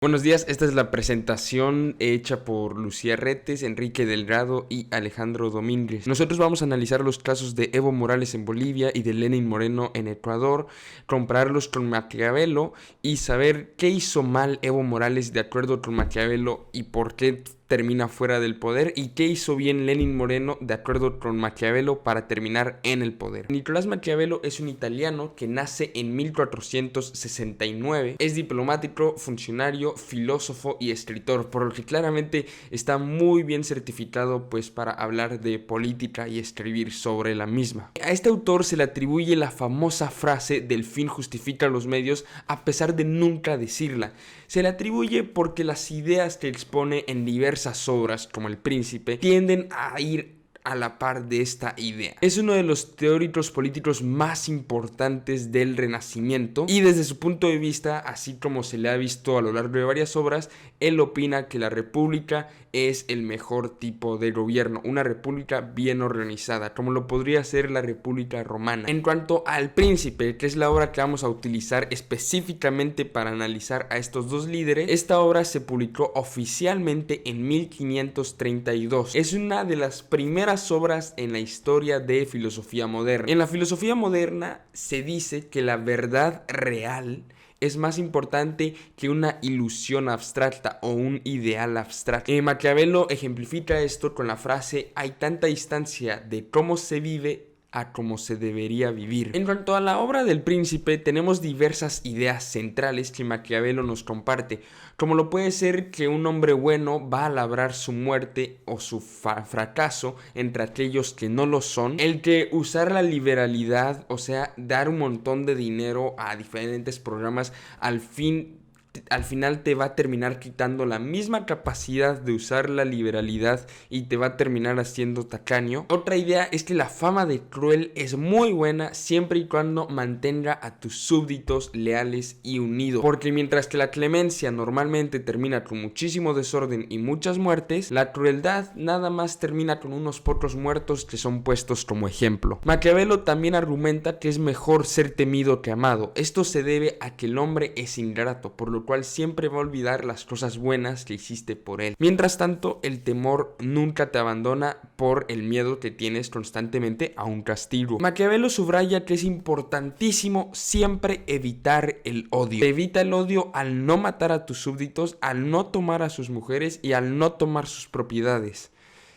Buenos días, esta es la presentación hecha por Lucía Retes, Enrique Delgado y Alejandro Domínguez. Nosotros vamos a analizar los casos de Evo Morales en Bolivia y de Lenín Moreno en Ecuador, compararlos con Maquiavelo y saber qué hizo mal Evo Morales de acuerdo con Maquiavelo y por qué termina fuera del poder y qué hizo bien Lenín Moreno de acuerdo con Maquiavelo para terminar en el poder. Nicolás Maquiavelo es un italiano que nace en 1469, es diplomático, funcionario, filósofo y escritor, por lo que claramente está muy bien certificado pues para hablar de política y escribir sobre la misma. A este autor se le atribuye la famosa frase del fin justifica los medios a pesar de nunca decirla. Se le atribuye porque las ideas que expone en diversas obras, como El Príncipe, tienden a ir a la par de esta idea. Es uno de los teóricos políticos más importantes del Renacimiento y desde su punto de vista, así como se le ha visto a lo largo de varias obras, él opina que la república es el mejor tipo de gobierno, una república bien organizada, como lo podría ser la República Romana. En cuanto al Príncipe, que es la obra que vamos a utilizar específicamente para analizar a estos dos líderes, esta obra se publicó oficialmente en 1532. Es una de las primeras obras en la historia de filosofía moderna. En la filosofía moderna se dice que la verdad real es más importante que una ilusión abstracta o un ideal abstracto. Maquiavelo ejemplifica esto con la frase: hay tanta distancia de cómo se vive a cómo se debería vivir. En cuanto a la obra del Príncipe, tenemos diversas ideas centrales que Maquiavelo nos comparte, como lo puede ser que un hombre bueno va a labrar su muerte o su fracaso entre aquellos que no lo son, el que usar la liberalidad, o sea, dar un montón de dinero a diferentes programas, al final te va a terminar quitando la misma capacidad de usar la liberalidad y te va a terminar haciendo tacaño. Otra idea es que la fama de cruel es muy buena siempre y cuando mantenga a tus súbditos leales y unidos, porque mientras que la clemencia normalmente termina con muchísimo desorden y muchas muertes, la crueldad nada más termina con unos pocos muertos que son puestos como ejemplo. Maquiavelo también argumenta que es mejor ser temido que amado. Esto se debe a que el hombre es ingrato, por lo cual siempre va a olvidar las cosas buenas que hiciste por él. Mientras tanto, el temor nunca te abandona por el miedo que tienes constantemente a un castigo. Maquiavelo subraya que es importantísimo siempre evitar el odio. Evita el odio al no matar a tus súbditos, al no tomar a sus mujeres y al no tomar sus propiedades,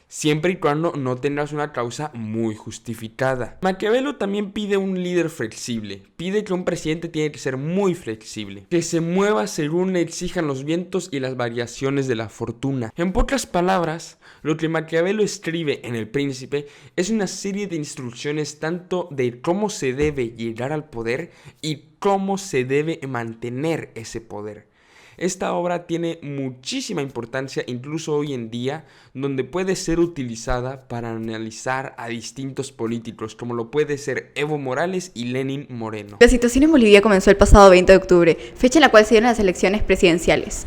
siempre y cuando no tengas una causa muy justificada. Maquiavelo también pide un líder flexible. Pide que un presidente tiene que ser muy flexible, que se mueva según le exijan los vientos y las variaciones de la fortuna. En pocas palabras, lo que Maquiavelo escribe en El Príncipe es una serie de instrucciones tanto de cómo se debe llegar al poder y cómo se debe mantener ese poder. Esta obra tiene muchísima importancia incluso hoy en día, donde puede ser utilizada para analizar a distintos políticos, como lo puede ser Evo Morales y Lenín Moreno. La situación en Bolivia comenzó el pasado 20 de octubre, fecha en la cual se dieron las elecciones presidenciales.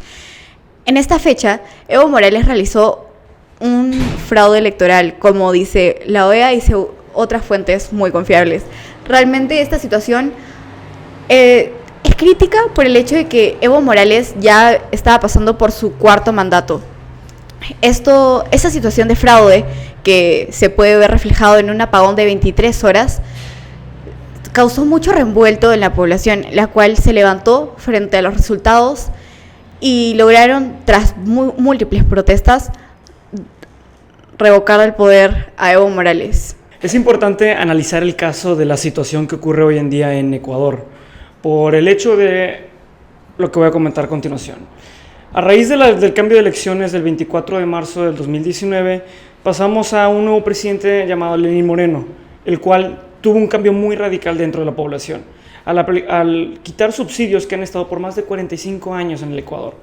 En esta fecha, Evo Morales realizó un fraude electoral, como dice la OEA y otras fuentes muy confiables. Realmente esta situación es crítica por el hecho de que Evo Morales ya estaba pasando por su cuarto mandato. Esa situación de fraude, que se puede ver reflejado en un apagón de 23 horas, causó mucho revuelo en la población, la cual se levantó frente a los resultados y lograron, tras múltiples protestas, revocar el poder a Evo Morales. Es importante analizar el caso de la situación que ocurre hoy en día en Ecuador, por el hecho de lo que voy a comentar a continuación. A raíz del cambio de elecciones del 24 de marzo del 2019, pasamos a un nuevo presidente llamado Lenín Moreno, el cual tuvo un cambio muy radical dentro de la población, al quitar subsidios que han estado por más de 45 años en el Ecuador.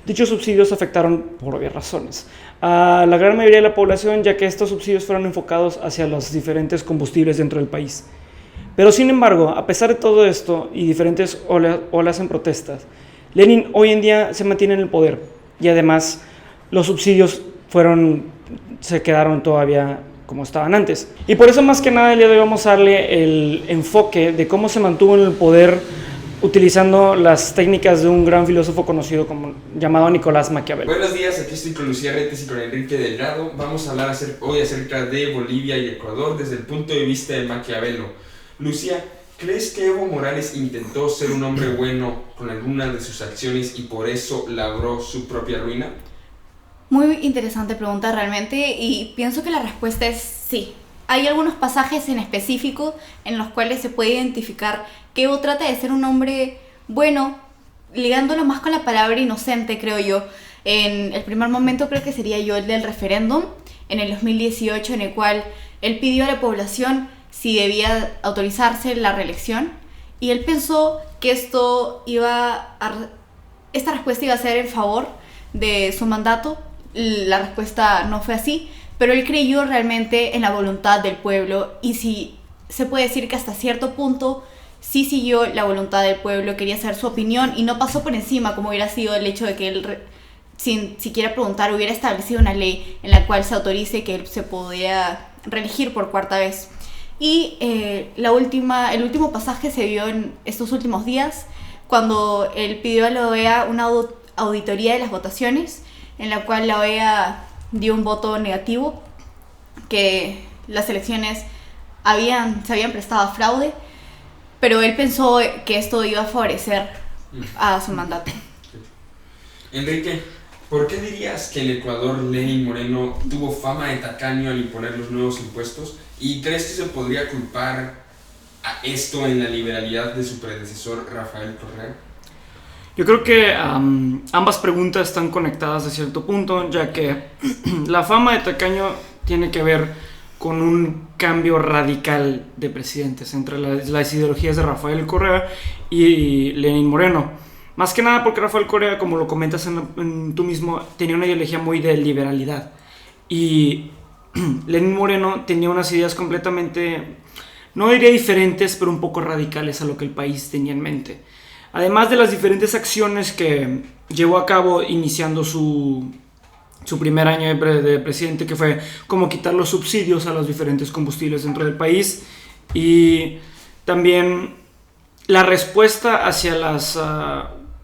Dichos subsidios afectaron por obvias razones a la gran mayoría de la población, ya que estos subsidios fueron enfocados hacia los diferentes combustibles dentro del país. Pero sin embargo, a pesar de todo esto y diferentes olas en protestas, Lenin hoy en día se mantiene en el poder y además los subsidios se quedaron todavía como estaban antes. Y por eso más que nada el día de hoy vamos a darle el enfoque de cómo se mantuvo en el poder utilizando las técnicas de un gran filósofo conocido llamado Nicolás Maquiavelo. Buenos días, aquí estoy con Lucía Retes y con Enrique Delgado. Vamos a hablar hoy acerca de Bolivia y Ecuador desde el punto de vista de Maquiavelo. Lucía, ¿crees que Evo Morales intentó ser un hombre bueno con alguna de sus acciones y por eso labró su propia ruina? Muy interesante pregunta realmente, y pienso que la respuesta es sí. Hay algunos pasajes en específico en los cuales se puede identificar que Evo trata de ser un hombre bueno, ligándolo más con la palabra inocente, creo yo. En el primer momento creo que sería yo el del referéndum, en el 2018, en el cual él pidió a la población si debía autorizarse la reelección, y él pensó que esta respuesta iba a ser en favor de su mandato. La respuesta no fue así, pero él creyó realmente en la voluntad del pueblo, y sí se puede decir que hasta cierto punto sí siguió la voluntad del pueblo, quería saber su opinión y no pasó por encima, como hubiera sido el hecho de que él, sin siquiera preguntar, hubiera establecido una ley en la cual se autorice que él se pudiera reelegir por cuarta vez. Y el último pasaje se vio en estos últimos días, cuando él pidió a la OEA una auditoría de las votaciones, en la cual la OEA dio un voto negativo, que las elecciones se habían prestado a fraude, pero él pensó que esto iba a favorecer a su mandato. Enrique, ¿por qué dirías que en Ecuador Lenín Moreno tuvo fama de tacaño al imponer los nuevos impuestos? ¿Y crees que se podría culpar a esto en la liberalidad de su predecesor Rafael Correa? Yo creo que ambas preguntas están conectadas de cierto punto, ya que la fama de tacaño tiene que ver con un cambio radical de presidentes entre las ideologías de Rafael Correa y Lenín Moreno. Más que nada porque Rafael Correa, como lo comentas tú mismo, tenía una ideología muy de liberalidad. Y Lenín Moreno tenía unas ideas completamente, no diría diferentes, pero un poco radicales a lo que el país tenía en mente. Además de las diferentes acciones que llevó a cabo iniciando su primer año de presidente, que fue como quitar los subsidios a los diferentes combustibles dentro del país, y también la respuesta hacia las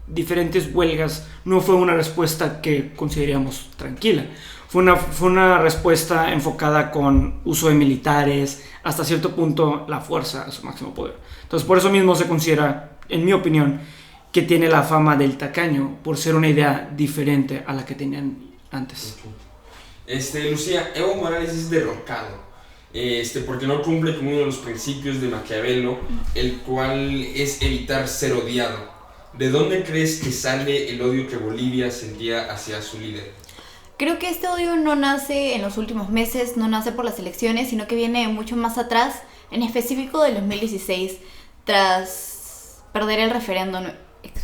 diferentes huelgas no fue una respuesta que consideramos tranquila. Fue una respuesta enfocada con uso de militares, hasta cierto punto la fuerza a su máximo poder. Entonces por eso mismo se considera, en mi opinión, que tiene la fama del tacaño, por ser una idea diferente a la que tenían antes. Lucía, Evo Morales es derrocado porque no cumple con uno de los principios de Maquiavelo, el cual es evitar ser odiado. ¿De dónde crees que sale el odio que Bolivia sentía hacia su líder? Creo que este odio no nace en los últimos meses, no nace por las elecciones, sino que viene mucho más atrás, en específico del 2016, tras perder el referéndum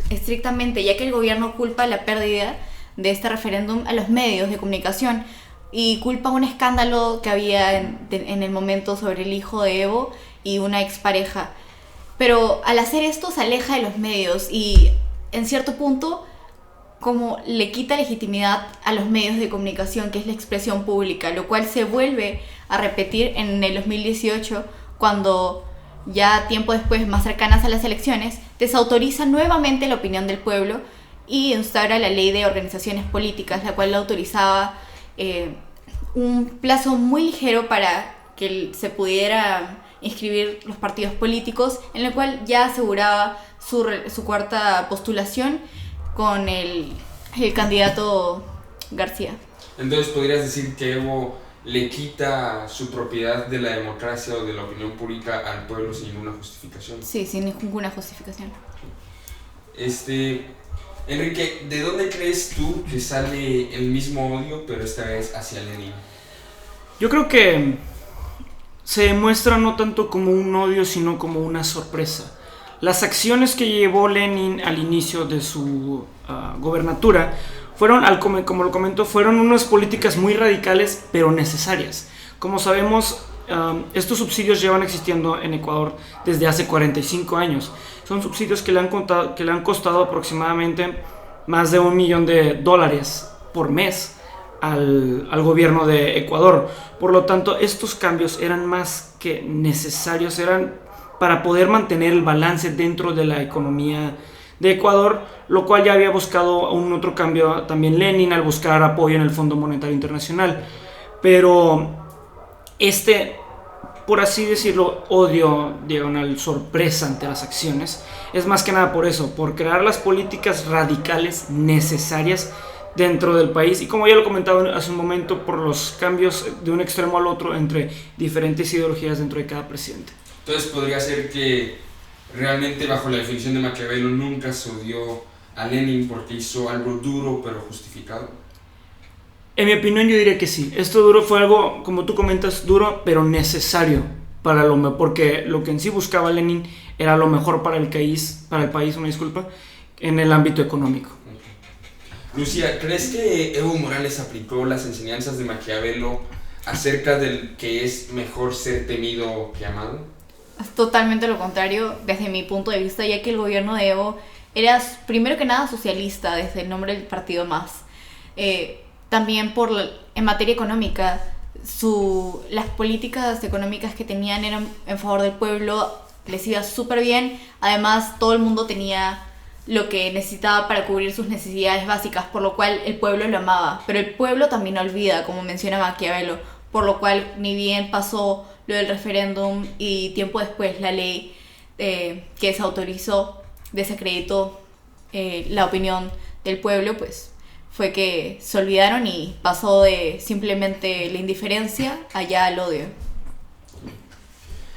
estrictamente, ya que el gobierno culpa la pérdida de este referéndum a los medios de comunicación y culpa un escándalo que había en el momento sobre el hijo de Evo y una expareja. Pero al hacer esto se aleja de los medios y en cierto punto como le quita legitimidad a los medios de comunicación, que es la expresión pública, lo cual se vuelve a repetir en el 2018, cuando ya tiempo después, más cercanas a las elecciones, desautoriza nuevamente la opinión del pueblo y instaura la ley de organizaciones políticas, la cual la autorizaba un plazo muy ligero para que se pudiera inscribir los partidos políticos, en el cual ya aseguraba su cuarta postulación con el candidato García. Entonces podrías decir que Evo le quita su propiedad de la democracia o de la opinión pública al pueblo sin ninguna justificación. Sí, sin ninguna justificación. Enrique, ¿de dónde crees tú que sale el mismo odio, pero esta vez hacia Lenin? Yo creo que se demuestra no tanto como un odio, sino como una sorpresa. Las acciones que llevó Lenin al inicio de su gobernatura fueron, como lo comentó, fueron unas políticas muy radicales, pero necesarias. Como sabemos, estos subsidios llevan existiendo en Ecuador desde hace 45 años. Son subsidios que le han costado aproximadamente más de $1 millón por mes al gobierno de Ecuador. Por lo tanto, estos cambios eran más que necesarios, eran para poder mantener el balance dentro de la economía de Ecuador, lo cual ya había buscado un otro cambio también Lenin al buscar apoyo en el Fondo Monetario Internacional. Pero por así decirlo, odio, diagonal, sorpresa ante las acciones, es más que nada por eso, por crear las políticas radicales necesarias dentro del país, y como ya lo comentaba hace un momento, por los cambios de un extremo al otro entre diferentes ideologías dentro de cada presidente. Entonces podría ser que realmente bajo la definición de Maquiavelo nunca se odió a Lenin porque hizo algo duro pero justificado. En mi opinión yo diría que sí. Esto duro fue algo, como tú comentas, duro pero necesario para porque lo que en sí buscaba Lenin era lo mejor para el país, una disculpa, en el ámbito económico. Lucía, ¿crees que Evo Morales aplicó las enseñanzas de Maquiavelo acerca del que es mejor ser temido que amado? Es totalmente lo contrario desde mi punto de vista, ya que el gobierno de Evo era primero que nada socialista desde el nombre del partido MAS. También en materia económica, las políticas económicas que tenían eran en favor del pueblo, les iba súper bien. Además, todo el mundo tenía lo que necesitaba para cubrir sus necesidades básicas, por lo cual el pueblo lo amaba. Pero el pueblo también olvida, como menciona Maquiavelo, por lo cual ni bien pasó lo del referéndum y tiempo después la ley que desacreditó la opinión del pueblo, pues fue que se olvidaron y pasó de simplemente la indiferencia allá al odio.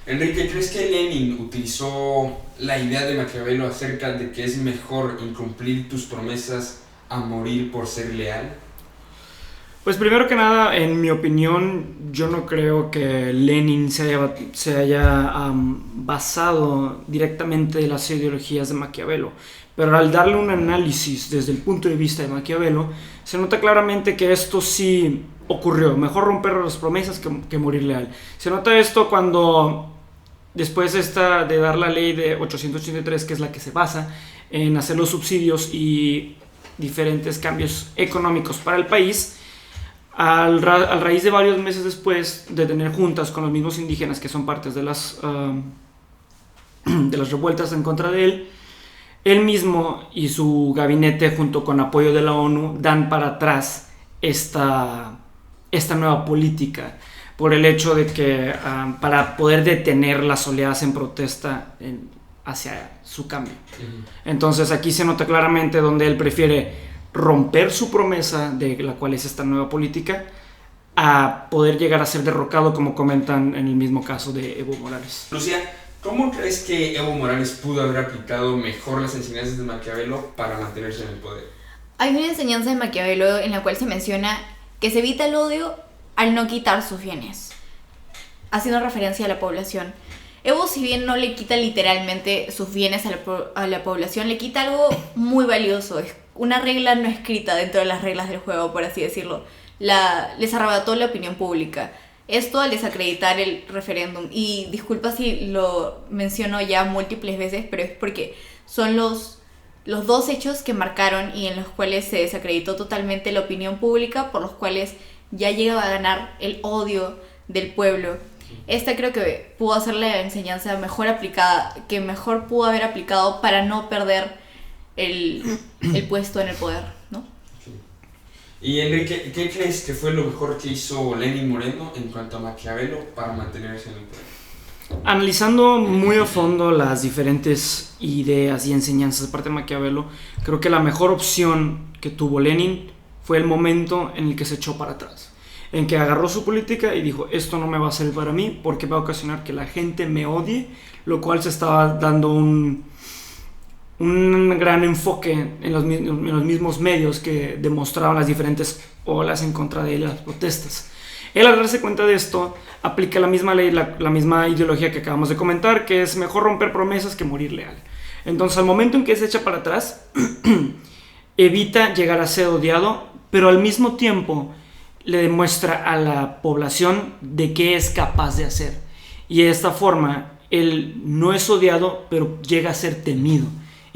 Enrique, ¿crees que Lenin utilizó la idea de Maquiavelo acerca de que es mejor incumplir tus promesas a morir por ser leal? Pues primero que nada, en mi opinión, yo no creo que Lenin se haya basado directamente de las ideologías de Maquiavelo. Pero al darle un análisis desde el punto de vista de Maquiavelo, se nota claramente que esto sí ocurrió. Mejor romper las promesas que morir leal. Se nota esto cuando, después de dar la ley de 883, que es la que se basa en hacer los subsidios y diferentes cambios económicos para el país, al raíz de varios meses después de tener juntas con los mismos indígenas que son partes de las revueltas en contra de él mismo y su gabinete, junto con apoyo de la ONU, dan para atrás esta nueva política por el hecho de que para poder detener las oleadas en protesta hacia su cambio. Entonces aquí se nota claramente donde él prefiere romper su promesa, de la cual es esta nueva política, a poder llegar a ser derrocado, como comentan en el mismo caso de Evo Morales. Lucía, ¿cómo crees que Evo Morales pudo haber aplicado mejor las enseñanzas de Maquiavelo para mantenerse en el poder? Hay una enseñanza de Maquiavelo en la cual se menciona que se evita el odio al no quitar sus bienes, haciendo referencia a la población. Evo, si bien no le quita literalmente sus bienes a la población, le quita algo muy valioso. Es una regla no escrita dentro de las reglas del juego, por así decirlo. Les arrebató la opinión pública. Esto al desacreditar el referéndum. Y disculpa si lo menciono ya múltiples veces, pero es porque son los dos hechos que marcaron y en los cuales se desacreditó totalmente la opinión pública, por los cuales ya llegaba a ganar el odio del pueblo. Esta creo que pudo ser la enseñanza mejor aplicada, que mejor pudo haber aplicado para no perder el puesto en el poder, ¿no? Y Enrique, ¿qué crees que fue lo mejor que hizo Lenin Moreno en cuanto a Maquiavelo para mantenerse en el poder? Analizando muy a fondo las diferentes ideas y enseñanzas de parte de Maquiavelo, creo que la mejor opción que tuvo Lenin fue el momento en el que se echó para atrás, en que agarró su política y dijo: esto no me va a servir para mí porque va a ocasionar que la gente me odie, lo cual se estaba dando un gran enfoque en los mismos medios que demostraban las diferentes olas en contra de las protestas. Él, al darse cuenta de esto, aplica la misma ley, la misma ideología que acabamos de comentar, que es mejor romper promesas que morir leal. Entonces, al momento en que se echa para atrás, evita llegar a ser odiado, pero al mismo tiempo le demuestra a la población de qué es capaz de hacer. Y de esta forma, él no es odiado, pero llega a ser temido.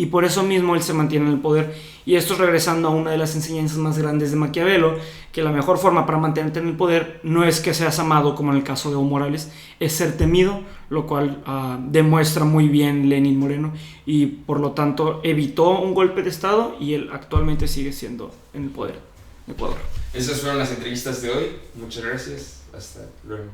y por eso mismo él se mantiene en el poder. Y esto es regresando a una de las enseñanzas más grandes de Maquiavelo, que la mejor forma para mantenerte en el poder no es que seas amado, como en el caso de Evo Morales, es ser temido, lo cual demuestra muy bien Lenin Moreno, y por lo tanto evitó un golpe de estado y él actualmente sigue siendo en el poder de Ecuador. Esas fueron las entrevistas de hoy. Muchas gracias. Hasta luego.